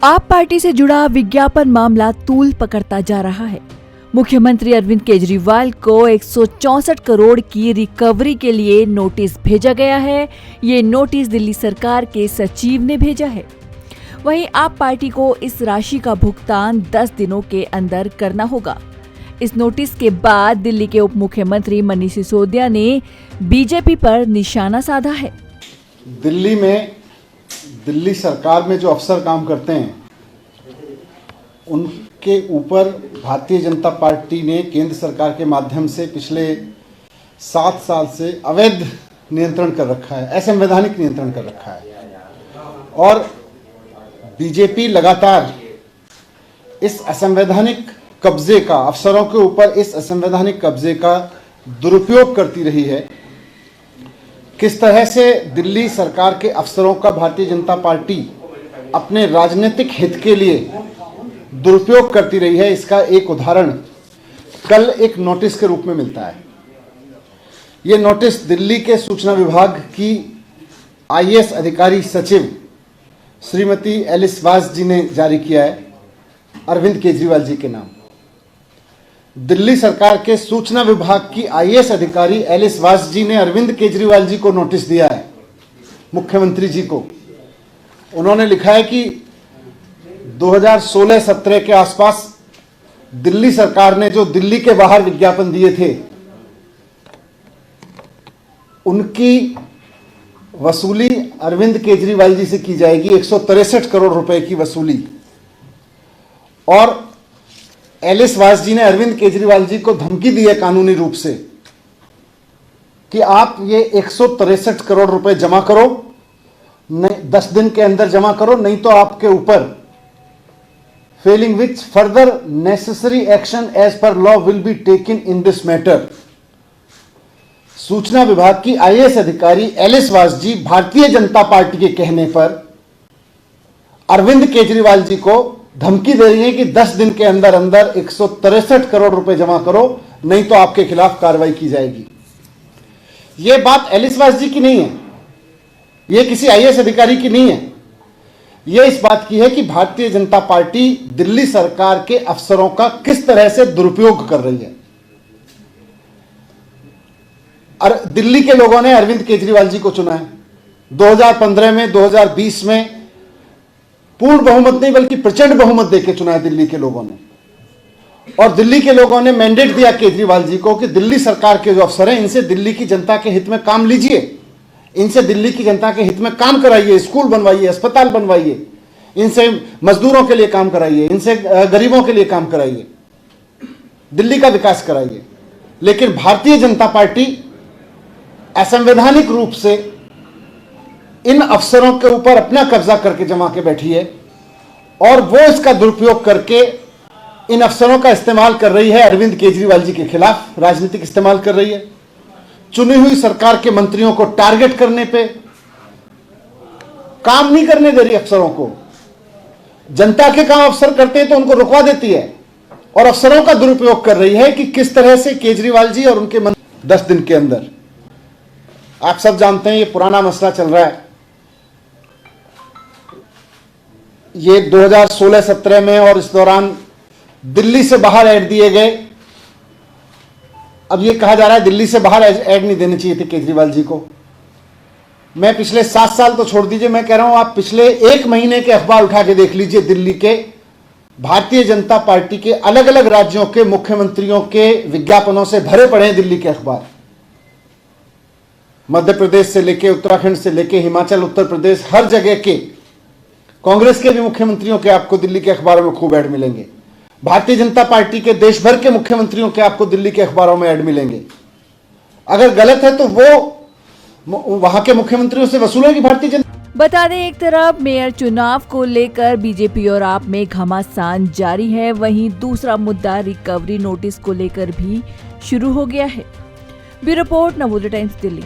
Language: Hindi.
आप पार्टी से जुड़ा विज्ञापन मामला तूल पकड़ता जा रहा है। मुख्यमंत्री अरविंद केजरीवाल को 164 करोड़ की रिकवरी के लिए नोटिस भेजा गया है। ये नोटिस दिल्ली सरकार के सचिव ने भेजा है। वहीं आप पार्टी को इस राशि का भुगतान 10 दिनों के अंदर करना होगा। इस नोटिस के बाद दिल्ली के उप मुख्यमंत्री मनीष सिसोदिया ने बीजेपी पर निशाना साधा है। दिल्ली सरकार में जो अफसर काम करते हैं उनके ऊपर भारतीय जनता पार्टी ने केंद्र सरकार के माध्यम से पिछले 7 साल से अवैध नियंत्रण कर रखा है, असंवैधानिक नियंत्रण कर रखा है। और बीजेपी लगातार इस असंवैधानिक कब्जे का, अफसरों के ऊपर इस असंवैधानिक कब्जे का दुरुपयोग करती रही है। किस तरह से दिल्ली सरकार के अफसरों का भारतीय जनता पार्टी अपने राजनीतिक हित के लिए दुरुपयोग करती रही है, इसका एक उदाहरण कल एक नोटिस के रूप में मिलता है। ये नोटिस दिल्ली के सूचना विभाग की आईएएस अधिकारी सचिव श्रीमती एलिस वास जी ने जारी किया है, अरविंद केजरीवाल जी के नाम। दिल्ली सरकार के सूचना विभाग की आईएएस अधिकारी एलिस वास जी ने अरविंद केजरीवाल जी को नोटिस दिया है, मुख्यमंत्री जी को। उन्होंने लिखा है कि 2016-17 के आसपास दिल्ली सरकार ने जो दिल्ली के बाहर विज्ञापन दिए थे उनकी वसूली अरविंद केजरीवाल जी से की जाएगी, 163 करोड़ रुपए की वसूली। और एलिस वास जी ने अरविंद केजरीवाल जी को धमकी दी है कानूनी रूप से कि आप ये 163 करोड़ रुपए जमा करो, 10 दिन के अंदर जमा करो, नहीं तो आपके ऊपर failing which further necessary action as per law will be taken in this matter. सूचना विभाग की आईएएस अधिकारी एलिस वास जी भारतीय जनता पार्टी के कहने पर अरविंद केजरीवाल जी को धमकी दे रही है कि 10 दिन के अंदर अंदर 163 करोड़ रुपए जमा करो, नहीं तो आपके खिलाफ कार्रवाई की जाएगी। यह बात एलिस वास जी की नहीं है, यह किसी आईएएस अधिकारी की नहीं है। यह इस बात की है कि भारतीय जनता पार्टी दिल्ली सरकार के अफसरों का किस तरह से दुरुपयोग कर रही है। और दिल्ली के लोगों ने अरविंद केजरीवाल जी को चुना है 2015 में, 2020 में पूर्ण बहुमत नहीं बल्कि प्रचंड बहुमत देकर चुना है दिल्ली के लोगों ने। और दिल्ली के लोगों ने मैंडेट दिया केजरीवाल जी को कि दिल्ली सरकार के जो अफसर हैं इनसे दिल्ली की जनता के हित में काम लीजिए, इनसे दिल्ली की जनता के हित में काम कराइए, स्कूल बनवाइए, अस्पताल बनवाइए, इनसे मजदूरों के लिए काम कराइए, इनसे गरीबों के लिए काम कराइए, दिल्ली का विकास कराइए। लेकिन भारतीय जनता पार्टी असंवैधानिक रूप से इन अफसरों के ऊपर अपना कब्जा करके जमा के बैठी है और वो इसका दुरुपयोग करके इन अफसरों का इस्तेमाल कर रही है, अरविंद केजरीवाल जी के खिलाफ राजनीतिक इस्तेमाल कर रही है। चुनी हुई सरकार के मंत्रियों को टारगेट करने पे, काम नहीं करने दे रही अफसरों को। जनता के काम अफसर करते हैं तो उनको रुकवा देती है और अफसरों का दुरुपयोग कर रही है कि किस तरह से केजरीवाल जी और उनके मंत्री 10 दिन के अंदर। आप सब जानते हैं ये पुराना मसला चल रहा है। ये 2016-17 में और इस दौरान दिल्ली से बाहर ऐड दिए गए। अब ये कहा जा रहा है दिल्ली से बाहर ऐड नहीं देने चाहिए थे केजरीवाल जी को। मैं पिछले 7 साल तो छोड़ दीजिए, मैं कह रहा हूं आप पिछले 1 महीने के अखबार उठा के देख लीजिए। दिल्ली के भारतीय जनता पार्टी के अलग अलग राज्यों के मुख्यमंत्रियों के विज्ञापनों से भरे पड़े हैं दिल्ली के अखबार। मध्य प्रदेश से लेके, उत्तराखंड से लेके, हिमाचल, उत्तर प्रदेश, हर जगह के कांग्रेस के भी मुख्यमंत्रियों के आपको दिल्ली के अखबारों में खूब ऐड मिलेंगे। भारतीय जनता पार्टी के देश भर के मुख्यमंत्रियों के आपको दिल्ली के अखबारों में ऐड मिलेंगे। अगर गलत है तो वो वहां के मुख्यमंत्रियों से वसूलेगी भारतीय जनता। बता दें, एक तरफ मेयर चुनाव को लेकर बीजेपी और आप में घमासान जारी है, वहीं दूसरा मुद्दा रिकवरी नोटिस को लेकर भी शुरू हो गया है। Bureau report, Navodaya times, Delhi.